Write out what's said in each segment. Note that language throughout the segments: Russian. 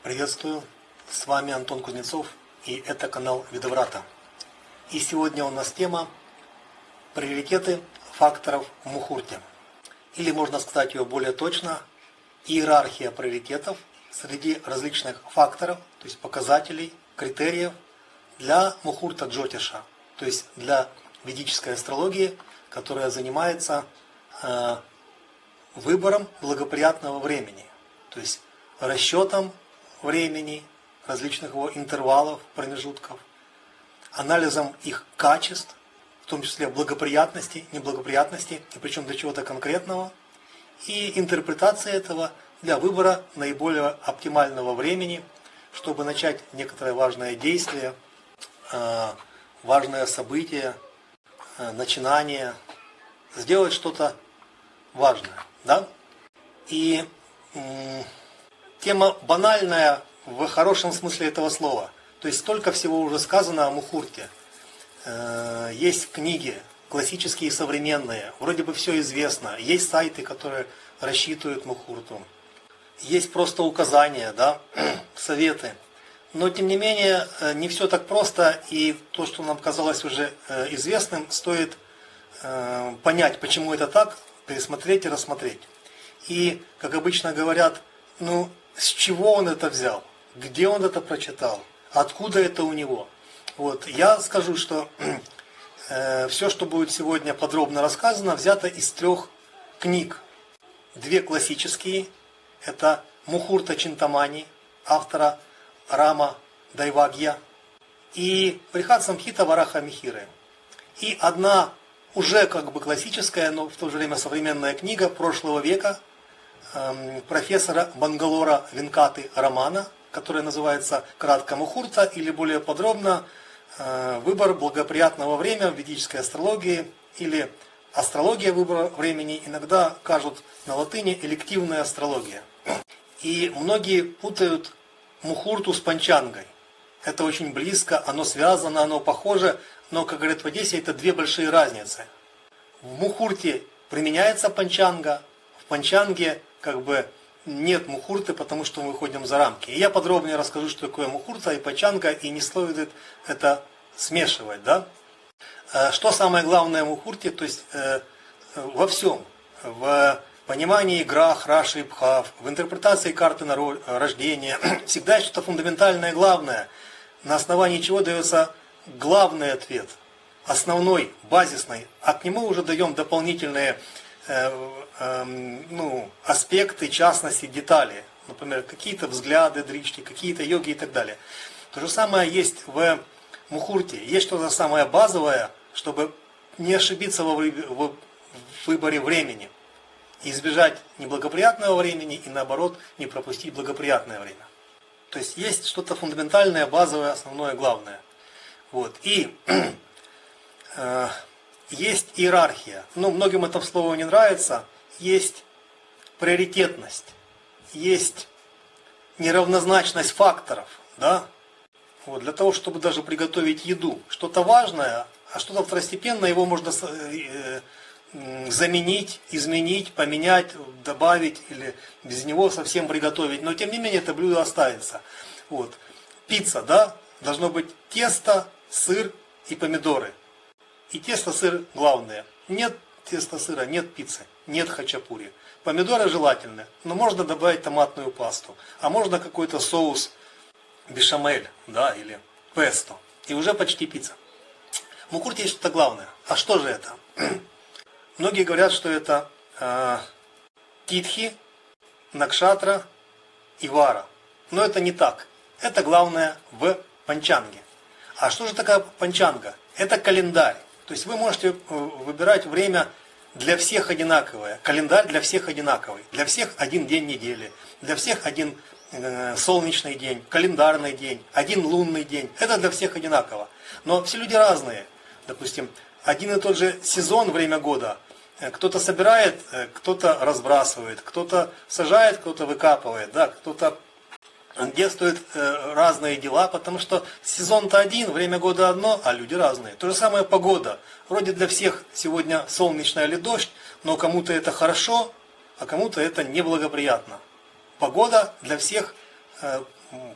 Приветствую, с вами Антон Кузнецов, и это канал Видоврата. И сегодня у нас тема приоритеты факторов в Мухурте. Или можно сказать ее более точно, иерархия приоритетов среди различных факторов, то есть показателей, критериев для Мухурта Джотиша, то есть для ведической астрологии, которая занимается выбором благоприятного времени, то есть расчетом времени, различных его интервалов, промежутков, анализом их качеств, в том числе благоприятности, неблагоприятности, и причем для чего-то конкретного, и интерпретация этого для выбора наиболее оптимального времени, чтобы начать некоторое важное действие, важное событие, начинание, сделать что-то важное. Да? И тема банальная в хорошем смысле этого слова. То есть столько всего уже сказано о Мухурте. Есть книги, классические и современные, вроде бы все известно. Есть сайты, которые рассчитывают Мухурту. Есть просто указания, да, советы. Но тем не менее, не все так просто, и то, что нам казалось уже известным, стоит понять, почему это так, пересмотреть и рассмотреть. И, как обычно говорят, с чего он это взял, где он это прочитал, откуда это у него. Вот, я скажу, что все, что будет сегодня подробно рассказано, взято из 3 книг. 2 классические, это Мухурта Чинтамани, автора Рама Дайвагья, и Брихат Самхита Вараха Михиры. И одна уже как бы классическая, но в то же время современная книга прошлого века, профессора Бангалора Венкаты Романа, которая называется «Кратко Мухурта», или более подробно «Выбор благоприятного времени в ведической астрологии», или «Астрология выбора времени», иногда кажут на латыни «элективная астрология». И многие путают Мухурту с Панчангой. Это очень близко, оно связано, оно похоже, но, как говорят в Одессе, это 2 большие разницы. В Мухурте применяется Панчанга, в Панчанге как бы нет Мухурты, потому что мы выходим за рамки. И я подробнее расскажу, что такое Мухурта и Панчанга, и не следует это смешивать. Да? Что самое главное в Мухурте, то есть во всем, в понимании грах, раши, бхав, в интерпретации карты рождения, всегда есть что-то фундаментальное, главное, на основании чего дается главный ответ, основной, базисный, а к нему уже даем дополнительные аспекты, частности, детали. Например, какие-то взгляды, дрички, какие-то йоги и так далее. То же самое есть в Мухурте. Есть что-то самое базовое, чтобы не ошибиться в выборе времени. Избежать неблагоприятного времени и наоборот не пропустить благоприятное время. То есть есть что-то фундаментальное, базовое, основное, главное. Вот. И есть иерархия. Многим это слово не нравится. Есть приоритетность. Есть неравнозначность факторов. Да? Вот. Для того, чтобы даже приготовить еду. Что-то важное, а что-то второстепенное, его можно заменить, изменить, поменять, добавить или без него совсем приготовить. Но тем не менее это блюдо останется. Вот. Пицца, да? Должно быть тесто, сыр и помидоры. И тесто, сыр главное. Нет теста, сыра, нет пиццы, нет хачапури. Помидоры желательны, но можно добавить томатную пасту. А можно какой-то соус бешамель, да, или песто. И уже почти пицца. В Мухурте есть что-то главное. А что же это? Многие говорят, что это Титхи, Накшатра и Вара. Но это не так. Это главное в Панчанге. А что же такое Панчанга? Это календарь. То есть вы можете выбирать время для всех одинаковое. Календарь для всех одинаковый. Для всех один день недели. Для всех один солнечный день, календарный день, один лунный день. Это для всех одинаково. Но все люди разные. Допустим, один и тот же сезон, время года. Кто-то собирает, кто-то разбрасывает, кто-то сажает, кто-то выкапывает, да, кто-то действует разные дела, потому что сезон-то один, время года одно, а люди разные. То же самое погода. Вроде для всех сегодня солнечно или дождь, но кому-то это хорошо, а кому-то это неблагоприятно. Погода для всех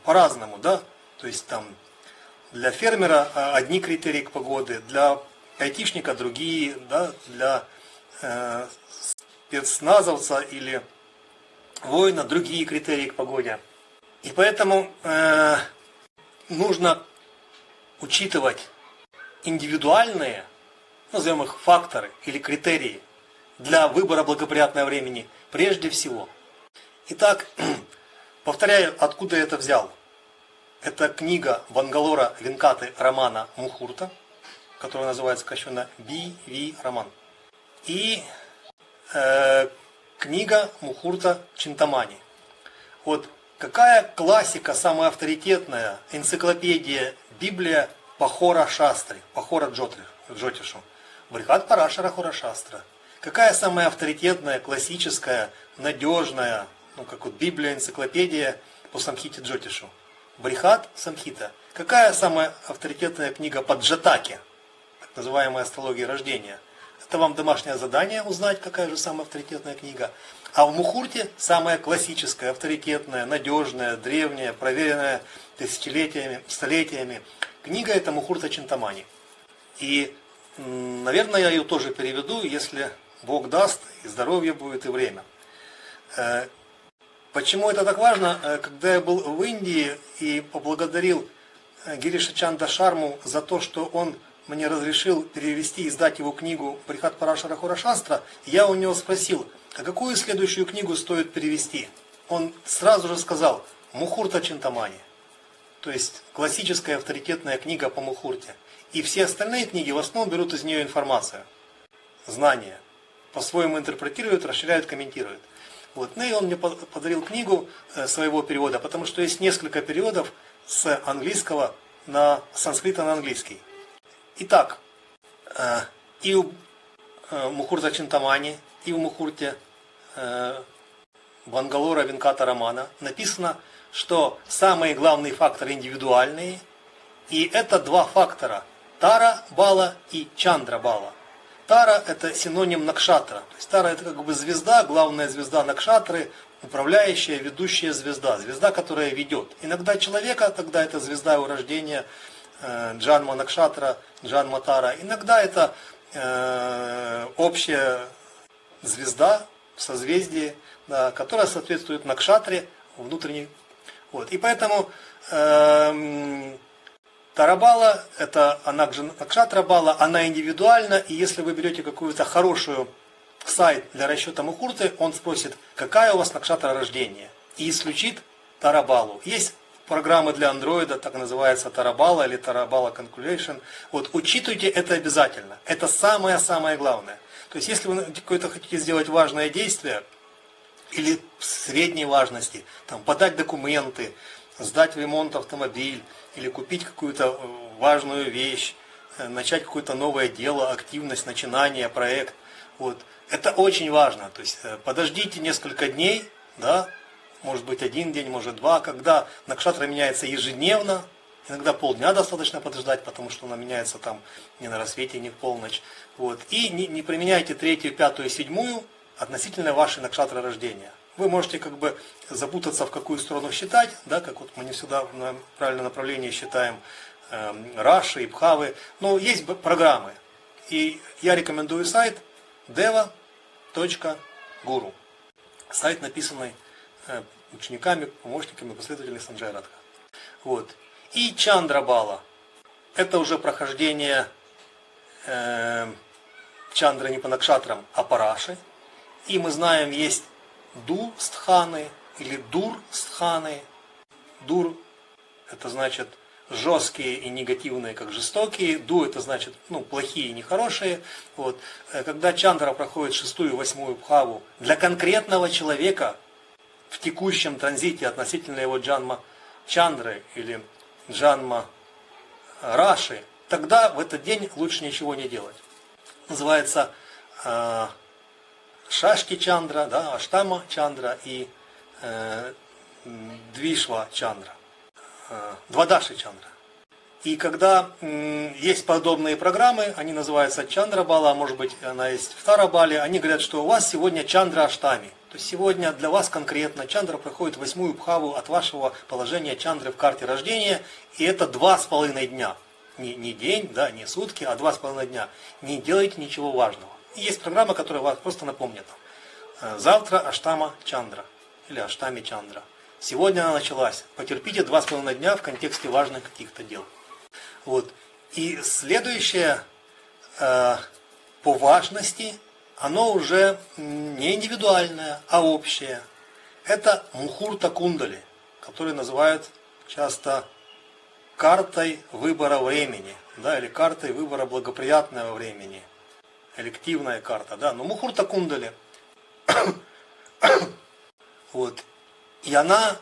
по-разному, да, то есть там для фермера одни критерии к погоде, для айтишника другие, да, для спецназовца или воина другие критерии к погоде. И поэтому нужно учитывать индивидуальные, назовем их факторы или критерии для выбора благоприятного времени прежде всего. Итак, повторяю, откуда я это взял. Это книга Бангалора Венкаты Рамана Мухурта, которая называется сокращенно BV Роман. И книга Мухурта Чинтамани. Вот какая классика, самая авторитетная, энциклопедия, Библия Пахора Шастри, Пахора Джотишу, Брихат Парашара Хора Шастра. Какая самая авторитетная, классическая, надежная, как вот Библия, энциклопедия по Самхите Джотишу? Брихат Самхита. Какая самая авторитетная книга по Джатаке, так называемая астрология рождения? Это вам домашнее задание узнать, какая же самая авторитетная книга. А в Мухурте самая классическая, авторитетная, надежная, древняя, проверенная тысячелетиями, столетиями книга — это Мухурта Чинтамани. И, наверное, я ее тоже переведу, если Бог даст, и здоровье будет, и время. Почему это так важно? Когда я был в Индии и поблагодарил Гириша Чанда Шарму за то, что он мне разрешил перевести и издать его книгу «Брихат Парашара Хора Шастра», я у него спросил, а какую следующую книгу стоит перевести? Он сразу же сказал «Мухурта Чинтамани». То есть классическая авторитетная книга по Мухурте. И все остальные книги в основном берут из нее информацию, знания, по-своему интерпретируют, расширяют, комментируют. Вот. Ну и он мне подарил книгу своего перевода, потому что есть несколько переводов с английского на санскрита на английский. Итак, и у Мухурта Чинтамани, и у Мухурте Бангалора Венката Рамана написано, что самые главные факторы индивидуальные, и это два фактора – Тара Бала и Чандра Бала. Тара – это синоним Накшатра. То есть Тара – это как бы звезда, главная звезда Накшатры, управляющая, ведущая звезда. Звезда, которая ведет. Иногда человека, тогда это звезда его рождения, Джанма Накшатра, Джанма Тара. Иногда это общая звезда в созвездии, да, которая соответствует Накшатре внутренней. Вот. И поэтому Тарабала, это она же Накшатра Бала, она индивидуальна, и если вы берете какую-то хорошую сайт для расчета Мухурты, он спросит, какая у вас Накшатра рождения, и исключит Тарабалу. Есть программы для андроида, так называется Тарабала или Тарабала Calculation. Вот, учитывайте это обязательно. Это самое-самое главное. То есть, если вы какое-то хотите сделать важное действие, или средней важности, там, подать документы, сдать в ремонт автомобиль, или купить какую-то важную вещь, начать какое-то новое дело, активность, начинание, проект. Вот. Это очень важно. То есть подождите несколько дней, да, может быть один день, может два, когда Накшатра меняется ежедневно, иногда полдня достаточно подождать, потому что она меняется там не на рассвете, не в полночь. Вот. И не применяйте третью, пятую, седьмую относительно вашей Накшатры рождения. Вы можете как бы запутаться, в какую сторону считать, да, как вот мы не всегда в правильном направлении считаем Раши и Бхавы, но есть программы. И я рекомендую сайт deva.guru. Сайт, написанный учениками, помощниками, последователями Санджая Радха. Вот. И Чандра Бала. Это уже прохождение Чандры не по Накшатрам, а по Раши. И мы знаем, есть Ду-стханы или Дур-стханы. Дур – это значит жесткие и негативные, как жестокие. Ду – это значит плохие и нехорошие. Вот. Когда Чандра проходит шестую, восьмую бхаву для конкретного человека в текущем транзите относительно его джанма Чандры или джанма Раши, тогда в этот день лучше ничего не делать. Называется Шашки Чандра, да, Аштама Чандра и Двишва Чандра, Двадаши Чандра. И когда есть подобные программы, они называются Чандра Бала, может быть она есть в Тара Бале, они говорят, что у вас сегодня Чандра Аштами. То есть сегодня для вас конкретно чандра проходит 8-ю бхаву от вашего положения чандры в карте рождения, и это 2,5 дня. Не день, да, не сутки, а 2,5 дня. Не делайте ничего важного. И есть программа, которая вас просто напомнит. Завтра Аштама Чандра или Аштами Чандра. Сегодня она началась. Потерпите 2,5 дня в контексте важных каких-то дел. Вот. И следующее по важности, оно уже не индивидуальное, а общее. Это Мухурта Кундали, который называют часто картой выбора времени, да, или картой выбора благоприятного времени. Элективная карта, да, но Мухурта Кундали. Вот. И она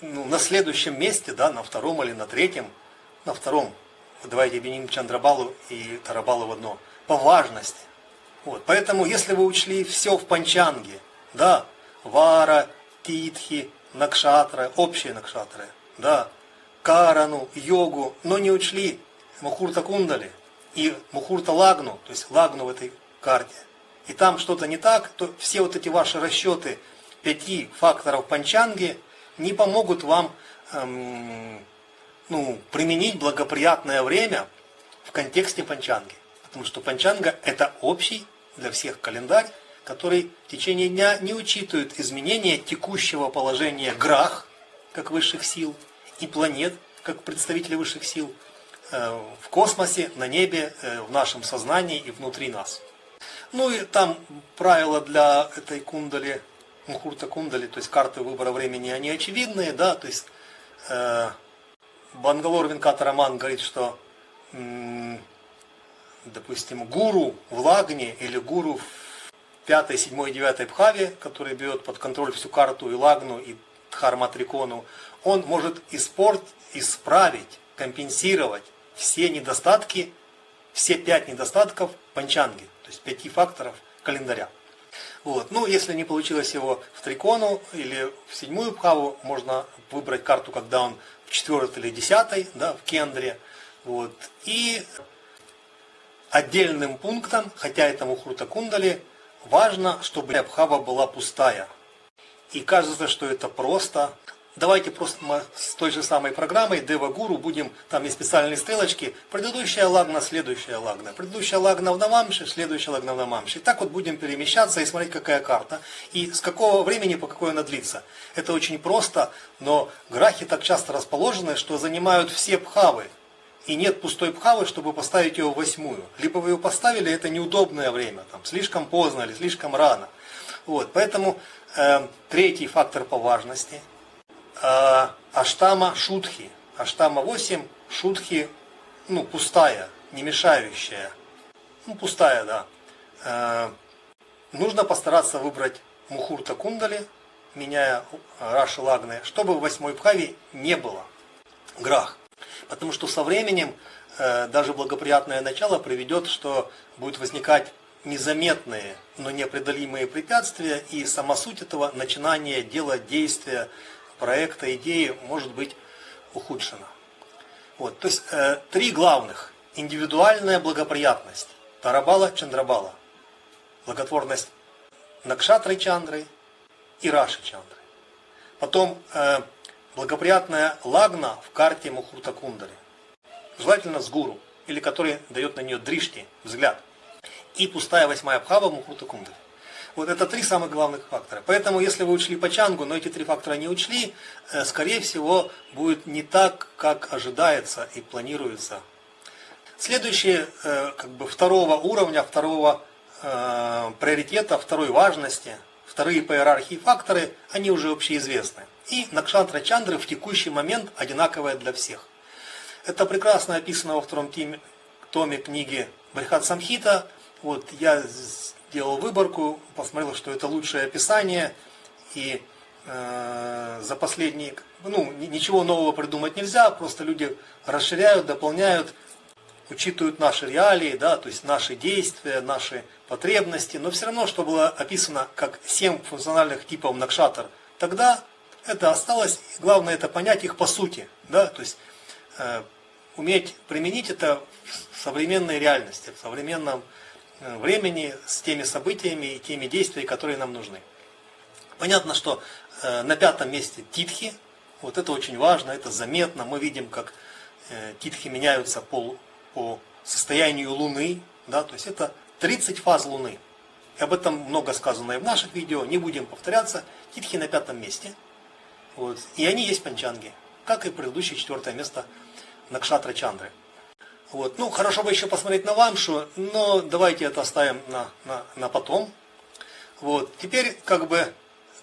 на следующем месте, да, на втором или на третьем, на втором, давайте объединим Чандрабалу и Тарабалу в одно, по важности. Вот. Поэтому, если вы учли все в панчанге, да, вара, титхи, накшатры, общие накшатры, да, карану, йогу, но не учли Мухурта Кундали и Мухурта Лагну, то есть Лагну в этой карте, и там что-то не так, то все вот эти ваши расчеты 5 факторов панчанги не помогут вам применить благоприятное время в контексте панчанги. Потому что панчанга это общий для всех календарь, который в течение дня не учитывает изменения текущего положения грах, как высших сил, и планет, как представителей высших сил, в космосе, на небе, в нашем сознании и внутри нас. Ну и там правила для этой кундали, Мухурта Кундали, то есть карты выбора времени, они очевидные, да, то есть Бангалор Венкатараман говорит, что допустим, гуру в Лагне или гуру в 5, 7, 9 бхаве, который берет под контроль всю карту и Лагну, и Дхарма-трикону, он может исправить, компенсировать все недостатки, все 5 недостатков панчанги, то есть 5 факторов календаря. Вот. Ну, если не получилось его в трикону или в 7-ю бхаву, можно выбрать карту, когда он в 4 или 10, да, в кендре. Вот. И отдельным пунктом, хотя это Мухурта Кундали, важно, чтобы бхава была пустая. И кажется, что это просто. Давайте просто мы с той же самой программой Дева Гуру будем, там есть специальные стрелочки, предыдущая лагна, следующая лагна, предыдущая лагна в Навамше, следующая лагна в Навамше. И так вот будем перемещаться и смотреть, какая карта, и с какого времени, по какой она длится. Это очень просто, но грахи так часто расположены, что занимают все бхавы. И нет пустой бхавы, чтобы поставить ее в 8-ю. Либо вы ее поставили, это неудобное время, там, слишком поздно или слишком рано. Вот, поэтому третий фактор по важности. Аштама Шудхи. Аштама 8, Шудхи, пустая, не мешающая. Пустая, да. Нужно постараться выбрать Мухурта Кундали, меняя Раши Лагны, чтобы в 8-й бхаве не было грах. Потому что со временем даже благоприятное начало приведет, что будут возникать незаметные, но непреодолимые препятствия, и сама суть этого начинания дела, действия, проекта, идеи может быть ухудшена. Вот, то есть 3 главных. Индивидуальная благоприятность. Тарабала, Чандрабала. Благотворность Накшатры Чандры и Раши Чандры. Потом благоприятная лагна в карте Мухурта Кундали. Желательно с гуру, или который дает на нее дришти, взгляд. И пустая 8-я бхава Мухурта Кундали. Вот это 3 самых главных фактора. Поэтому, если вы учли пачангу, но эти 3 фактора не учли, скорее всего, будет не так, как ожидается и планируется. Следующие, второго уровня, второго приоритета, второй важности, вторые по иерархии факторы, они уже общеизвестны. И Накшатра Чандры в текущий момент одинаковая для всех. Это прекрасно описано во 2-м томе книги Брихат Самхита. Вот я делал выборку, посмотрел, что это лучшее описание, и за последние, ничего нового придумать нельзя, просто люди расширяют, дополняют, учитывают наши реалии, да, то есть наши действия, наши потребности, но все равно, что было описано как 7 функциональных типов накшатр, тогда это осталось, главное это понять их по сути, да, то есть уметь применить это в современной реальности, в современном времени, с теми событиями и теми действиями, которые нам нужны. Понятно, что на пятом месте титхи. Вот это очень важно, это заметно. Мы видим, как титхи меняются по состоянию Луны. Да? То есть это 30 фаз Луны. И об этом много сказано и в наших видео, не будем повторяться. Титхи на пятом месте. Вот. И они есть панчанги, как и предыдущее 4 место Накшатра Чандры. Вот. Ну, хорошо бы еще посмотреть на Вамшу, но давайте это оставим на потом. Вот. Теперь как бы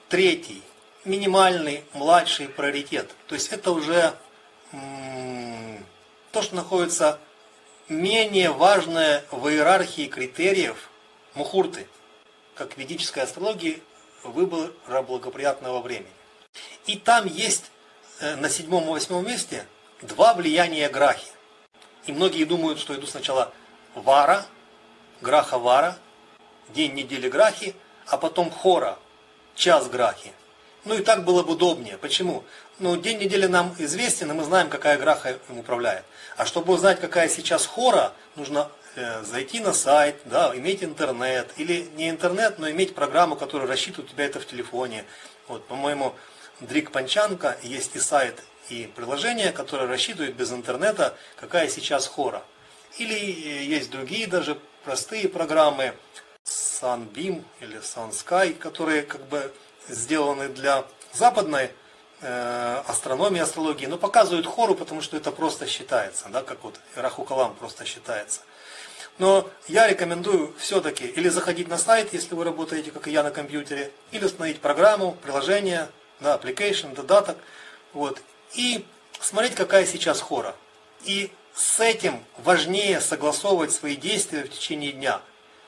третий, минимальный, младший приоритет. То есть это уже то, что находится менее важное в иерархии критериев мухурты, как в ведической астрологии, выбора благоприятного времени. И там есть на 7-м и 8-м месте два влияния грахи. И многие думают, что идут сначала вара, граха вара, день недели грахи, а потом хора, час грахи. Ну и так было бы удобнее. Почему? Ну, день недели нам известен, и мы знаем, какая граха им управляет. А чтобы узнать, какая сейчас хора, нужно зайти на сайт, да, иметь интернет. Или не интернет, но иметь программу, которая рассчитывает у тебя это в телефоне. Вот, по-моему, Дрик Панчанка есть и сайт, и приложение, которое рассчитывает без интернета, какая сейчас хора. Или есть другие даже простые программы, Sunbeam или SunSky, которые как бы сделаны для западной астрономии, астрологии, но показывают хору, потому что это просто считается, да, как вот Раху Калам просто считается. Но я рекомендую все-таки или заходить на сайт, если вы работаете, как и я, на компьютере, или установить программу, приложение, да, application, додаток, вот, и смотреть, какая сейчас хора. И с этим важнее согласовывать свои действия в течение дня,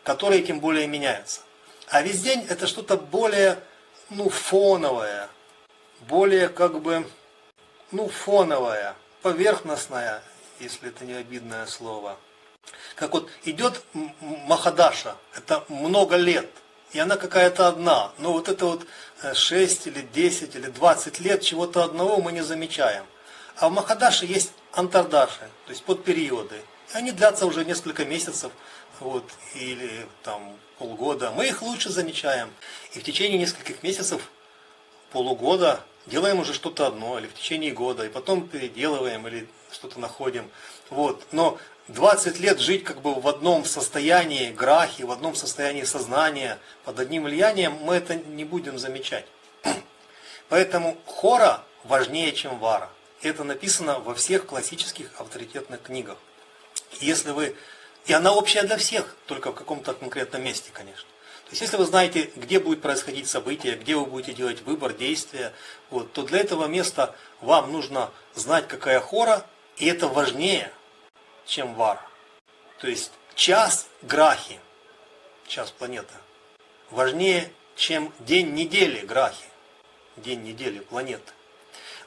которые тем более меняются. А весь день это что-то более, фоновое, более как бы, фоновое, поверхностное, если это не обидное слово. Как вот идет Махадаша, это много лет, и она какая-то одна, но вот это вот 6 или 10 или 20 лет чего-то одного мы не замечаем. А в Махадаше есть антардаши, то есть подпериоды. Они длятся уже несколько месяцев, вот, или там полгода. Мы их лучше замечаем. И в течение нескольких месяцев, полугода, делаем уже что-то одно, или в течение года, и потом переделываем, или что-то находим. Вот. Но 20 лет жить как бы в одном состоянии грахи, в одном состоянии сознания, под одним влиянием, мы это не будем замечать. Поэтому хора важнее, чем вара. Это написано во всех классических авторитетных книгах. И она общая для всех, только в каком-то конкретном месте, конечно. То есть, если вы знаете, где будет происходить событие, где вы будете делать выбор, действия, вот, то для этого места вам нужно знать, какая хора, и это важнее, чем вара. То есть, час грахи, час планеты, важнее, чем день недели грахи, день недели планеты.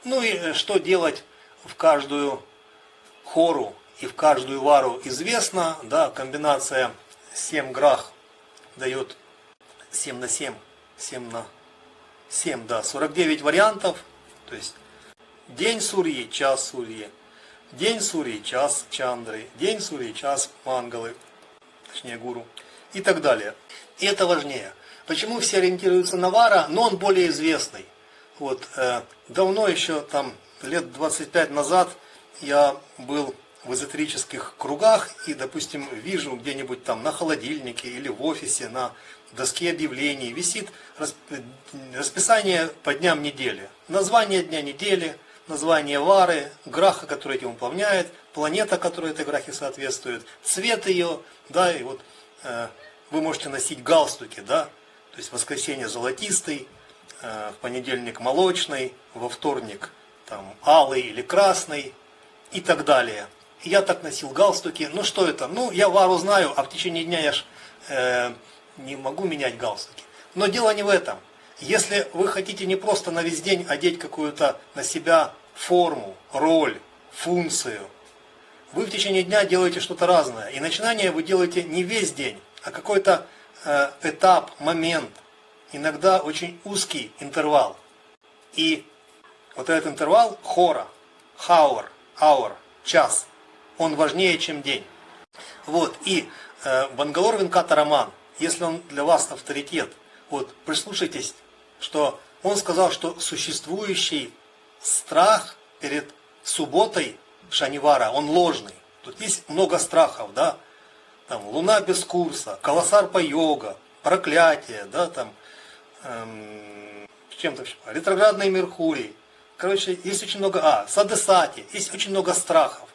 Ну и что делать в каждую хору и в каждую вару известно, да, комбинация 7 грах дает 7 на 7, 7 на 7, да, 49 вариантов, то есть день Сурьи, час Сурьи, день Сурьи, час Чандры, день Сурьи, час Мангалы, точнее Гуру и так далее. И это важнее. Почему все ориентируются на вара, но он более известный. Вот, давно еще, там, лет 25 назад, я был в эзотерических кругах и, допустим, вижу где-нибудь там на холодильнике или в офисе, на доске объявлений висит расписание по дням недели. Название дня недели, название вары, граха, который этим управляет, планета, которой этой грахе соответствует, цвет ее, да, и вот вы можете носить галстуки, да, то есть в воскресенье золотистый, в понедельник молочный, во вторник там алый или красный и так далее. И я так носил галстуки. Ну что это? Ну я вару знаю, а в течение дня я не могу менять галстуки. Но дело не в этом. Если вы хотите не просто на весь день одеть какую-то на себя форму, роль, функцию, вы в течение дня делаете что-то разное. И начинание вы делаете не весь день, а какой-то этап, момент. Иногда очень узкий интервал. И вот этот интервал хора, hour, час, он важнее, чем день. Вот, и Бангалор Венката Раман, если он для вас авторитет, вот, прислушайтесь, что он сказал, что существующий страх перед субботой Шанивара, он ложный. Тут есть много страхов, да, там луна без курса, Каласарпа-йога, проклятие, да, там, чем-то, ретроградный Меркурий. Короче, есть очень много, садесати, есть очень много страхов.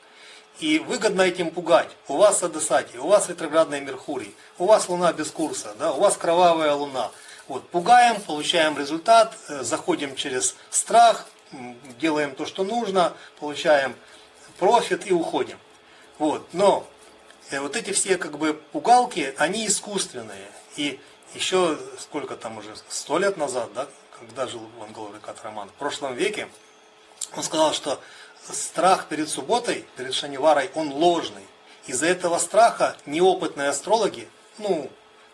И выгодно этим пугать. У вас садесати, у вас ретроградный Меркурий, у вас луна без курса, да, у вас кровавая луна. Вот, пугаем, получаем результат, заходим через страх, делаем то, что нужно, получаем профит и уходим. Вот, но вот эти все как бы пугалки, они искусственные. И еще сколько там уже, 100 лет назад, да, когда жил Мангалор Венкатараман, в прошлом веке, он сказал, что страх перед субботой, перед Шаниварой, он ложный. Из-за этого страха неопытные астрологи,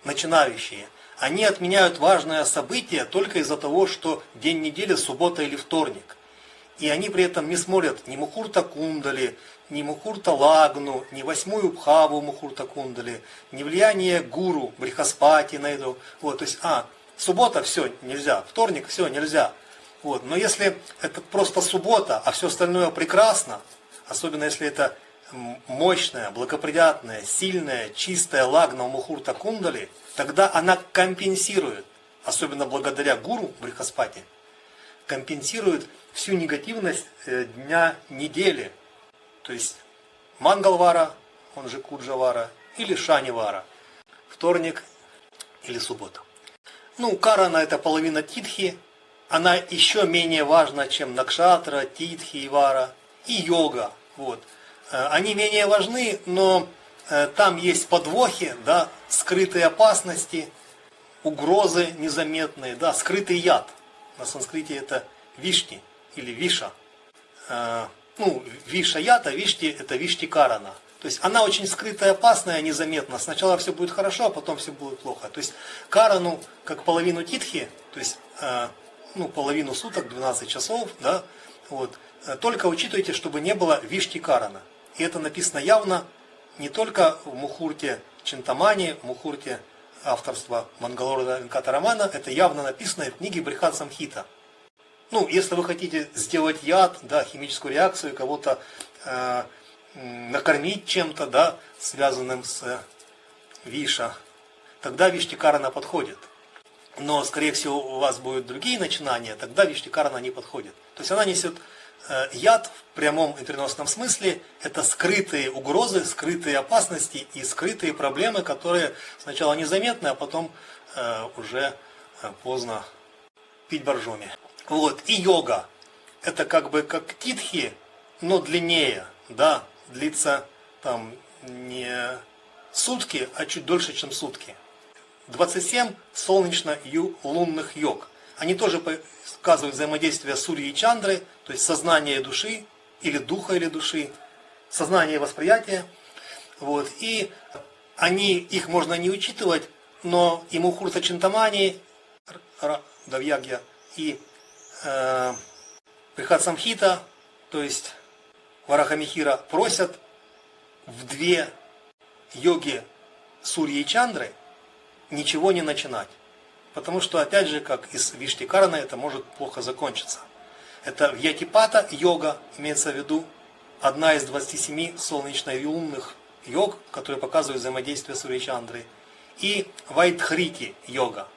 начинающие, они отменяют важное событие только из-за того, что день недели, суббота или вторник. И они при этом не смотрят ни Мухурта Кундали, ни Мухурта Лагну, ни восьмую Бхаву Мухурта Кундали, ни влияние гуру Брихаспати на это. Вот, то есть, суббота, все, нельзя, вторник, все, нельзя. Вот, но если это просто суббота, а все остальное прекрасно, особенно если это мощная, благоприятная, сильная, чистая лагна Мухурта Кундали, тогда она компенсирует, особенно благодаря гуру Брихаспати, компенсирует всю негативность дня недели. То есть Мангалвара, он же Куджавара, или Шанивара, вторник или суббота. Карана это половина титхи, она еще менее важна, чем Накшатра, Титхи и Вара, и йога. Вот. Они менее важны, но там есть подвохи, да, скрытые опасности, угрозы незаметные, да, скрытый яд. На санскрите это вишни или виша. Виша яд, а вишти это вишти карана. То есть она очень скрытая, опасная, незаметна. Сначала все будет хорошо, а потом все будет плохо. То есть карану, как половину титхи, то есть половину суток, 12 часов, да, вот, только учитывайте, чтобы не было вишти карана. И это написано явно не только в Мухурте Чинтамани, в Мухурте авторства Мангалора Венкатарамана, это явно написано в книге Брихат Самхита. Если вы хотите сделать яд, да, химическую реакцию, кого-то накормить чем-то, да, связанным с виша, тогда виштикарана подходит. Но, скорее всего, у вас будут другие начинания, тогда виштикарана не подходит. То есть она несет яд в прямом и переносном смысле. Это скрытые угрозы, скрытые опасности и скрытые проблемы, которые сначала незаметны, а потом уже поздно пить боржоми. Вот. И йога. Это как бы как титхи, но длиннее. Да, длится там не сутки, а чуть дольше, чем сутки. 27 солнечно-лунных йог. Они тоже показывают взаимодействие Сурьи и Чандры, то есть сознание души, или духа, или души, сознание и восприятие. Вот. И их можно не учитывать, но и Мухурта Чинтамани, Давьягья, и Брихат Самхита, то есть Варахамихира, просят в две йоги Сурьи и Чандры ничего не начинать. Потому что, опять же, как из Виштикарана, это может плохо закончиться. Это Вьятипата йога, имеется в виду, одна из 27 солнечно-лунных йог, которые показывают взаимодействие Сурьи и Чандры, и Вайтхрити йога.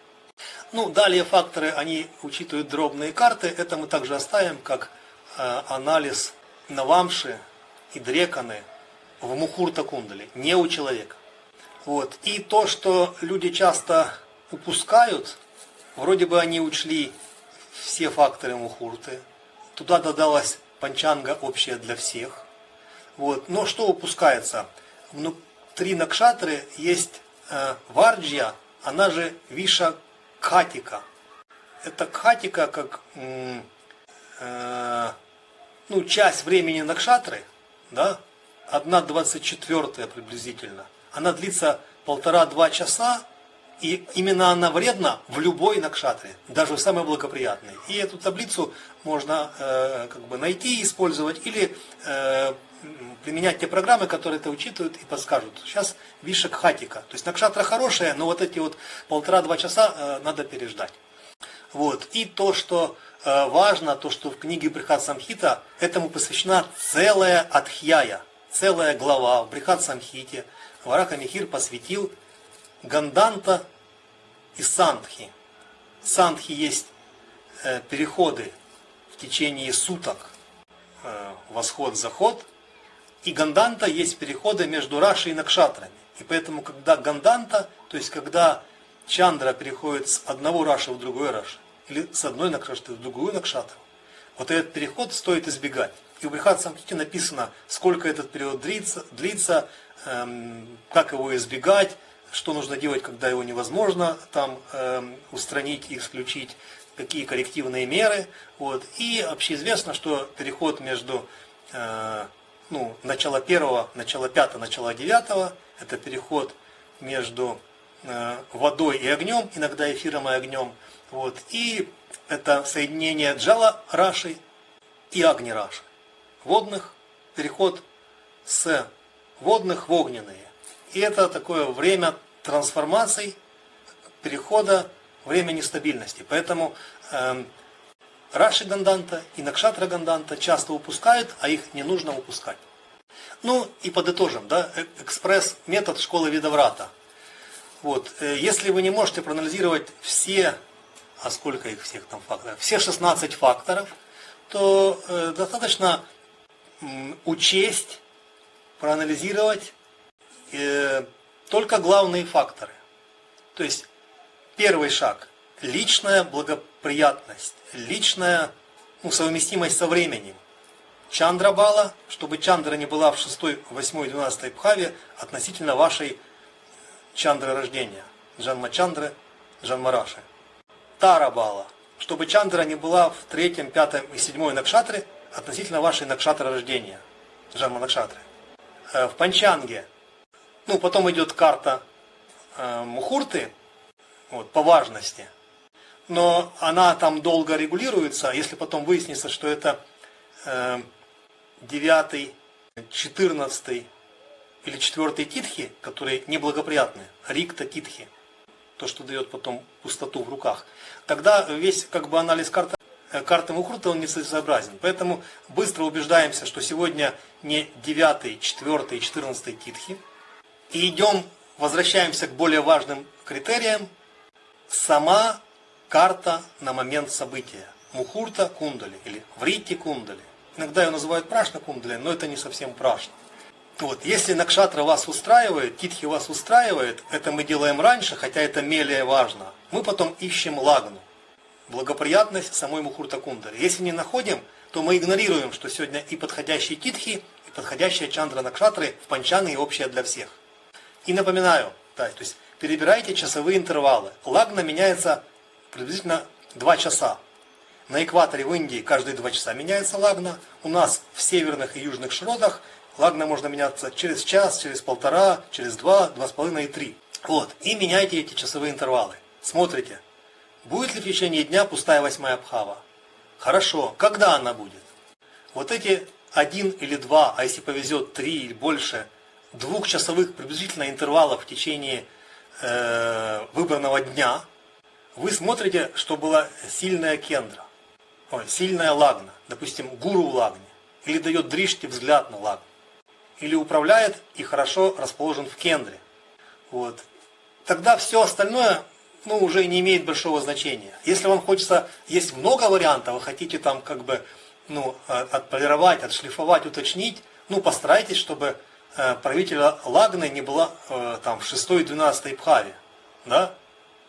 Далее факторы, они учитывают дробные карты, это мы также оставим, как анализ Навамши и Дреканы в Мухурта Кундали, не у человека. Вот. И то, что люди часто упускают, вроде бы они учли все факторы Мухурты, туда додалась панчанга общая для всех. Вот. Но что упускается? Внутри Накшатры есть Варджья, она же Виша Кхатика. Это Кхатика как часть времени Накшатры, да, 1/24 приблизительно. Она длится 1,5-2 часа, и именно она вредна в любой накшатре, даже в самой благоприятной. И эту таблицу можно найти, использовать, или применять те программы, которые это учитывают и подскажут. Сейчас Виша Кхатика. То есть накшатра хорошая, но вот эти 1,5-2 часа надо переждать. Вот. И то, что важно, то, что в книге Брихат Самхита этому посвящена целая адхьяя, целая глава в Брихат Самхите. Вараха Михир посвятил Ганданта и Сандхи. Сандхи есть переходы в течение суток, восход-заход, и Ганданта есть переходы между Рашей и Накшатрами. И поэтому, когда Ганданта, то есть когда Чандра переходит с одного Раши в другой Раши, или с одной Накшатры в другую Накшатру, вот этот переход стоит избегать. И в Брихат Самхите написано, сколько этот период длится, как его избегать, что нужно делать, когда его невозможно там устранить и исключить, какие коррективные меры. Вот. И общеизвестно, что переход между начало первого, начало пятого, начало девятого, это переход между водой и огнем, иногда эфиром и огнем. Вот. И это соединение Джала Раши и Агни Раши. Водных, переход с водных в огненные. И это такое время трансформаций, перехода, время нестабильности. Поэтому Раши Ганданта и Накшатра Ганданта часто упускают, а их не нужно упускать. Ну и подытожим, да, экспресс-метод школы Видаврата. Вот, если вы не можете проанализировать все, а сколько их всех там факторов, все 16 факторов, то достаточно учесть, проанализировать только главные факторы. То есть первый шаг – личная благоприятность, личная совместимость со временем. Чандра Бала, чтобы Чандра не была в 6, 8, 12 бхаве относительно вашей Чандры рождения, Джанма Чандры, Джанма Раши. Тара Бала, чтобы Чандра не была в 3, 5 и 7 Накшатре относительно вашей Накшатры рождения, Джанма Накшатры. В Панчанге, потом идет карта Мухурты, вот, по важности, но она там долго регулируется, если потом выяснится, что это 9, 14 или 4 титхи, которые неблагоприятны, рикта титхи, то, что дает потом пустоту в руках, тогда весь анализ карты Мухурта, он нецелесообразен. Поэтому быстро убеждаемся, что сегодня не 9, 4 и 14 титхи, и возвращаемся к более важным критериям. Сама карта на момент события. Мухурта Кундали или Вритти Кундали. Иногда ее называют Прашна Кундали, но это не совсем Прашна. Вот, если Накшатра вас устраивает, Титхи вас устраивает, это мы делаем раньше, хотя это менее важно. Мы потом ищем лагну, благоприятность самой Мухурта Кундали. Если не находим, то мы игнорируем, что сегодня и подходящие Титхи, и подходящая Чандра Накшатры в Панчане общая для всех. И напоминаю, то есть перебирайте часовые интервалы. Лагна меняется приблизительно 2 часа. На экваторе в Индии каждые 2 часа меняется лагна. У нас в северных и южных широтах лагна можно меняться через час, через 1,5, через 2, 2,5 и 3. Вот. И меняйте эти часовые интервалы. Смотрите, будет ли в течение дня пустая 8 бхава. Хорошо. Когда она будет? Вот эти 1 или 2, а если повезет 3 или больше, 2-часовых приблизительно интервалов в течение выбранного дня, вы смотрите, что была сильная кендра, сильная лагна, допустим, гуру в лагне, или дает дришти взгляд на лагну, или управляет и хорошо расположен в кендре. Вот. Тогда все остальное уже не имеет большого значения. Если вам хочется, есть много вариантов, вы хотите там отполировать, отшлифовать, уточнить, постарайтесь, чтобы правителя лагны не была в 6-12 бхаве. Да?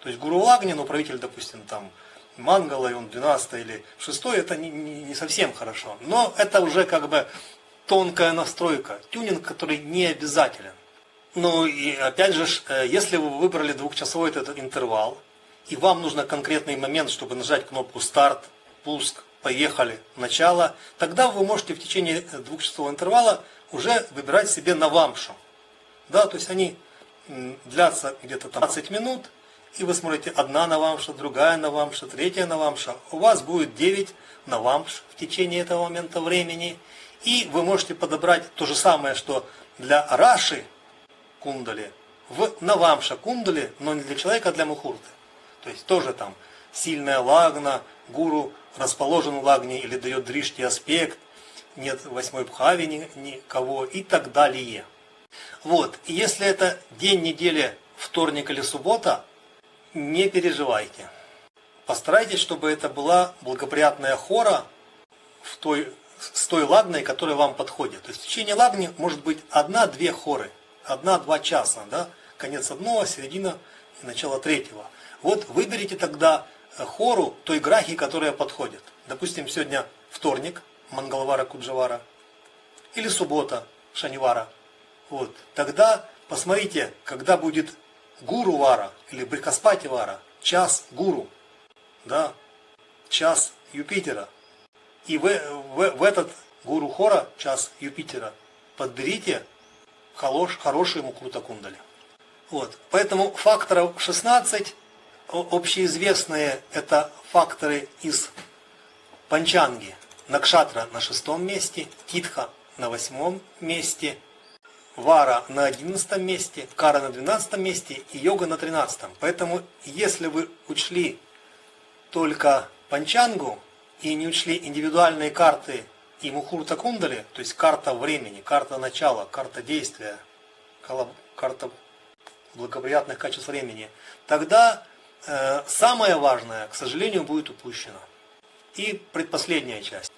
То есть гуру лагни, но правитель, допустим, там Мангала, и он 12 или 6, это не совсем хорошо. Но это уже тонкая настройка, тюнинг, который не обязателен. Ну и опять же, если вы выбрали 2-часовой этот интервал, и вам нужно конкретный момент, чтобы нажать кнопку старт, пуск, поехали, начало, тогда вы можете в течение 2-часового интервала уже выбирать себе навамшу. Да, то есть они длятся где-то 20 минут, и вы смотрите одна навамша, другая навамша, третья навамша. У вас будет 9 навамш в течение этого момента времени. И вы можете подобрать то же самое, что для Раши Кундали, в навамша Кундали, но не для человека, а для Мухурты. То есть тоже там сильная лагна, гуру расположен в лагне или дает дришти аспект, нет восьмой бхави никого и так далее. Вот, и если это день недели, вторник или суббота, не переживайте. Постарайтесь, чтобы это была благоприятная хора с той лагной, которая вам подходит. То есть в течение лагни может быть 1-2 хоры, 1-2 часа, да? Конец одного, середина и начало третьего. Вот выберите тогда хору той грахи, которая подходит. Допустим, сегодня вторник, Мангалвара Куджавара, или суббота, Шанивара. Вот. Тогда посмотрите, когда будет Гуру Вара или Брихаспати Вара, час Гуру, да, час Юпитера. И в этот Гуру Хора, час Юпитера, подберите хорошие Мукурта Кундали. Вот. Поэтому факторов 16, общеизвестные это факторы из Панчанги. Накшатра на 6-м месте, Титха на 8-м месте, Вара на 11-м месте, Кара на 12-м месте и Йога на 13-м. Поэтому, если вы учли только Панчангу и не учли индивидуальные карты и Мухурта Кундали, то есть карта времени, карта начала, карта действия, карта благоприятных качеств времени, тогда самое важное, к сожалению, будет упущено. И предпоследняя часть.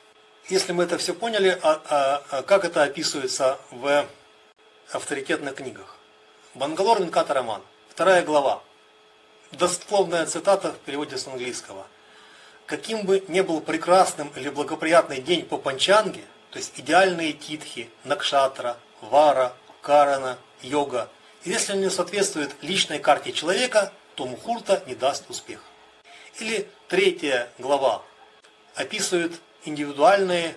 Если мы это все поняли, как это описывается в авторитетных книгах? Бангалор Венката Раман, 2 глава. Дословная цитата в переводе с английского. Каким бы ни был прекрасным или благоприятный день по Панчанге, то есть идеальные титхи, накшатра, вара, карана, йога, если он не соответствует личной карте человека, то мухурта не даст успеха. Или 3 глава описывает индивидуальные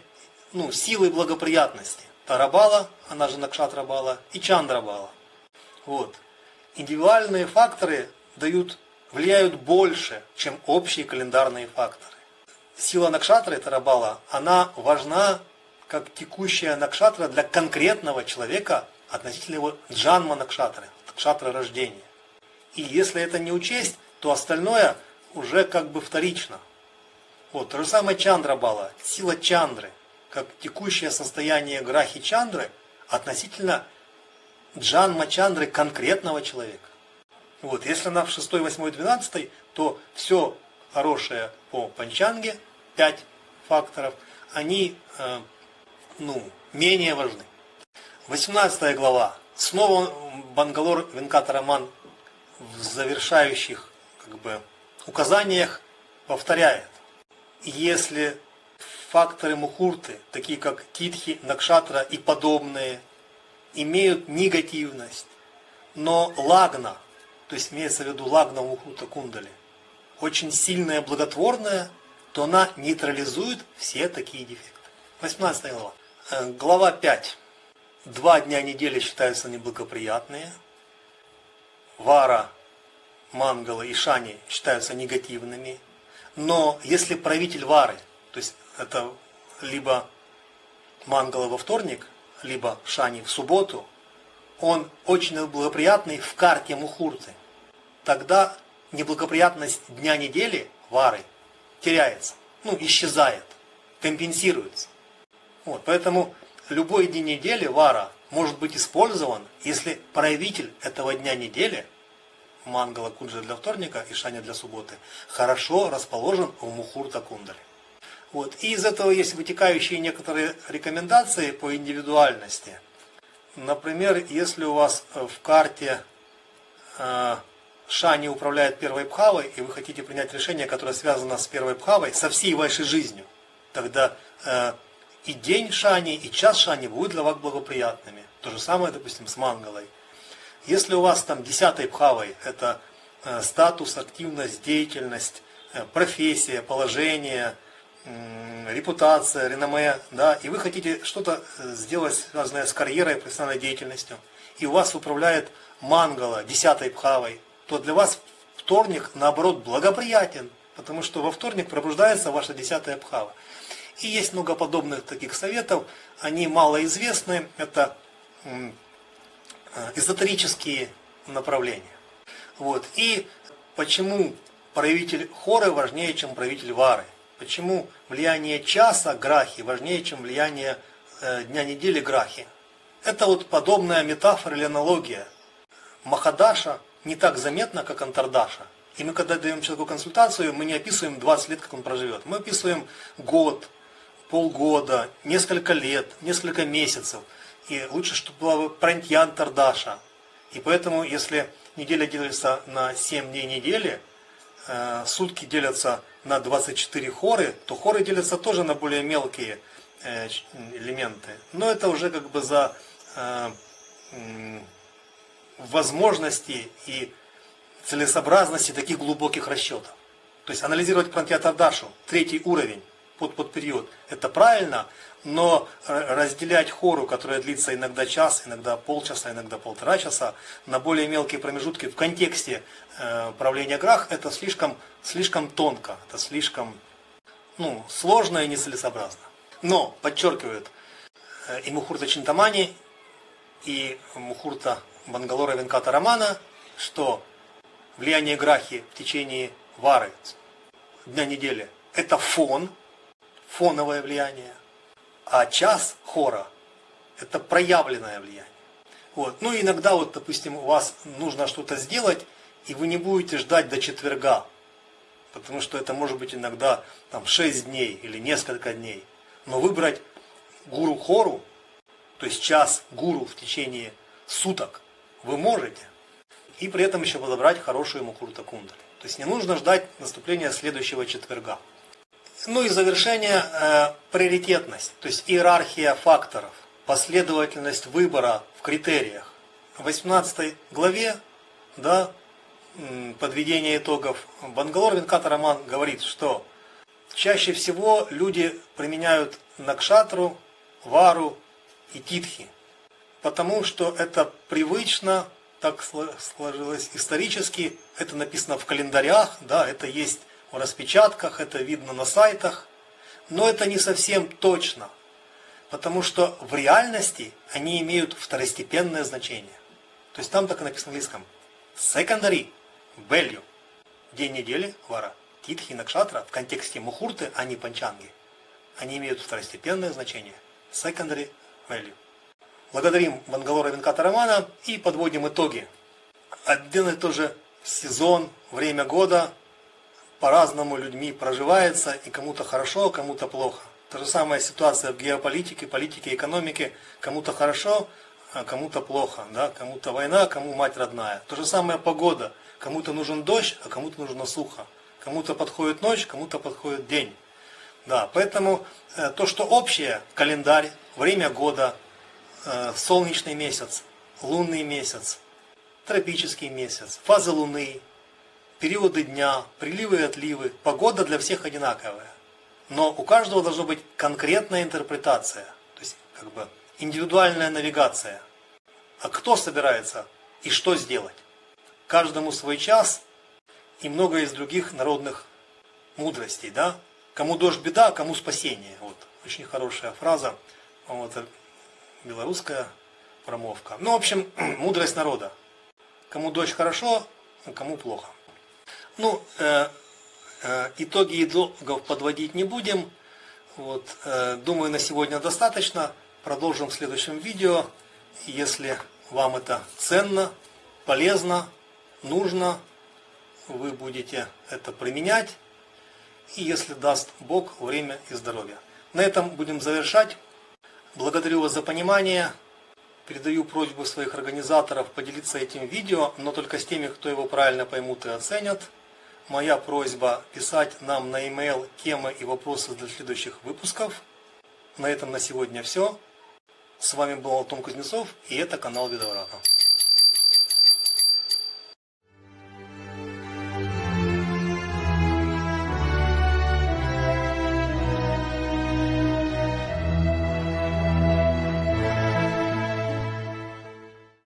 силы благоприятности. Тарабала, она же Накшатрабала, и Чандрабала. Вот. Индивидуальные факторы влияют больше, чем общие календарные факторы. Сила Накшатры, Тарабала, она важна как текущая Накшатра для конкретного человека относительно его джанма Накшатры, Накшатры рождения. И если это не учесть, то остальное уже как бы вторично. Вот, то же самое Чандрабала, сила Чандры, как текущее состояние грахи Чандры относительно джанма Чандры конкретного человека. Вот, если она в 6, 8, 12, то все хорошее по Панчанге, 5 факторов, они менее важны. 18 глава. Снова Бангалор Венката Раман в завершающих указаниях повторяет. Если факторы мухурты, такие как титхи, накшатра и подобные, имеют негативность, но лагна, то есть имеется в виду лагна мухурта кундали, очень сильная, благотворная, то она нейтрализует все такие дефекты. 18 глава. Глава 5. 2 дня недели считаются неблагоприятные. Вара, Мангала и Шани считаются негативными. Но если правитель Вары, то есть это либо Мангала во вторник, либо Шани в субботу, он очень благоприятный в карте мухурты, тогда неблагоприятность дня недели Вары теряется, исчезает, компенсируется. Вот, поэтому любой день недели Вара может быть использован, если правитель этого дня недели, Мангала Куджа для вторника и Шани для субботы, хорошо расположен в Мухурта Кундали. Вот. И из этого есть вытекающие некоторые рекомендации по индивидуальности. Например, если у вас в карте Шани управляет первой бхавой, и вы хотите принять решение, которое связано с первой бхавой, со всей вашей жизнью, тогда и день Шани, и час Шани будут для вас благоприятными. То же самое, допустим, с Мангалой. Если у вас там 10-й бхавой, это статус, активность, деятельность, профессия, положение, репутация, реноме, да, и вы хотите что-то сделать, связанное с карьерой, профессиональной деятельностью, и у вас управляет Мангала 10-й бхавой, то для вас вторник, наоборот, благоприятен, потому что во вторник пробуждается ваша 10-я бхава. И есть много подобных таких советов, они малоизвестны, это эзотерические направления. Вот. И почему правитель хоры важнее, чем правитель вары. Почему влияние часа грахи важнее, чем влияние дня недели грахи. Это вот подобная метафора или аналогия. Махадаша не так заметна, как Антардаша. И мы, когда даем человеку консультацию, мы не описываем 20 лет, как он проживет. Мы описываем год, полгода, несколько лет, несколько месяцев. И лучше, чтобы была Прантья Антардаша. И поэтому, если неделя делится на 7 дней недели, сутки делятся на 24 хоры, то хоры делятся тоже на более мелкие элементы. Но это уже как бы за возможности и целесообразности таких глубоких расчетов. То есть анализировать Прантья Антардашу, 3-й уровень, под период, это правильно, но разделять хору, которая длится иногда час, иногда полчаса, иногда 1,5 часа, на более мелкие промежутки в контексте правления грах, это слишком тонко, это слишком сложно и нецелесообразно. Но, подчеркивают и Мухурта Чинтамани, и Мухурта Бангалора Венката Рамана, что влияние грахи в течение вары, дня недели, это фоновое влияние, а час хора это проявленное влияние. Вот. Ну иногда, вот, допустим, у вас нужно что-то сделать, и вы не будете ждать до четверга, потому что это может быть иногда 6 дней или несколько дней. Но выбрать гуру хору, то есть час гуру в течение суток, вы можете. И при этом еще подобрать хорошую Мухурта Кундали. То есть не нужно ждать наступления следующего четверга. Ну и завершение, приоритетность, то есть иерархия факторов, последовательность выбора в критериях. В 18 главе, подведение итогов, Бангалор Венката Раман говорит, что чаще всего люди применяют накшатру, вару и титхи, потому что это привычно, так сложилось исторически, это написано в календарях, это есть в распечатках, это видно на сайтах, но это не совсем точно, потому что в реальности они имеют второстепенное значение. То есть там так и написано на английском. Secondary value. День недели, вара. Титхи, накшатра в контексте мухурты, а не панчанги, они имеют второстепенное значение. Secondary value. Благодарим Бангалора Венката Рамана и подводим итоги. Один и тот же сезон, время года по-разному людьми проживается, и кому-то хорошо, кому-то плохо. Та же самая ситуация в геополитике, политике, экономике. Кому-то хорошо, а кому-то плохо. Кому-то война, кому мать родная. То же самое погода. Кому-то нужен дождь, а кому-то нужно сухо. Кому-то подходит ночь, кому-то подходит день. Поэтому то, что общее, календарь, время года, солнечный месяц, лунный месяц, тропический месяц, фазы Луны, периоды дня, приливы и отливы, погода для всех одинаковая. Но у каждого должна быть конкретная интерпретация, то есть индивидуальная навигация. А кто собирается и что сделать? Каждому свой час и много из других народных мудростей. Кому дождь беда, кому спасение. Очень хорошая фраза, это белорусская промовка. В общем, мудрость народа. Кому дождь хорошо, а кому плохо. Итоги итогов подводить не будем. Думаю, на сегодня достаточно. Продолжим в следующем видео. Если вам это ценно, полезно, нужно, вы будете это применять. И если даст Бог, время и здоровье. На этом будем завершать. Благодарю вас за понимание. Передаю просьбу своих организаторов поделиться этим видео, но только с теми, кто его правильно поймут и оценят. Моя просьба писать нам на e-mail темы и вопросы для следующих выпусков. На этом на сегодня все. С вами был Алтон Кузнецов, и это канал Видаврата.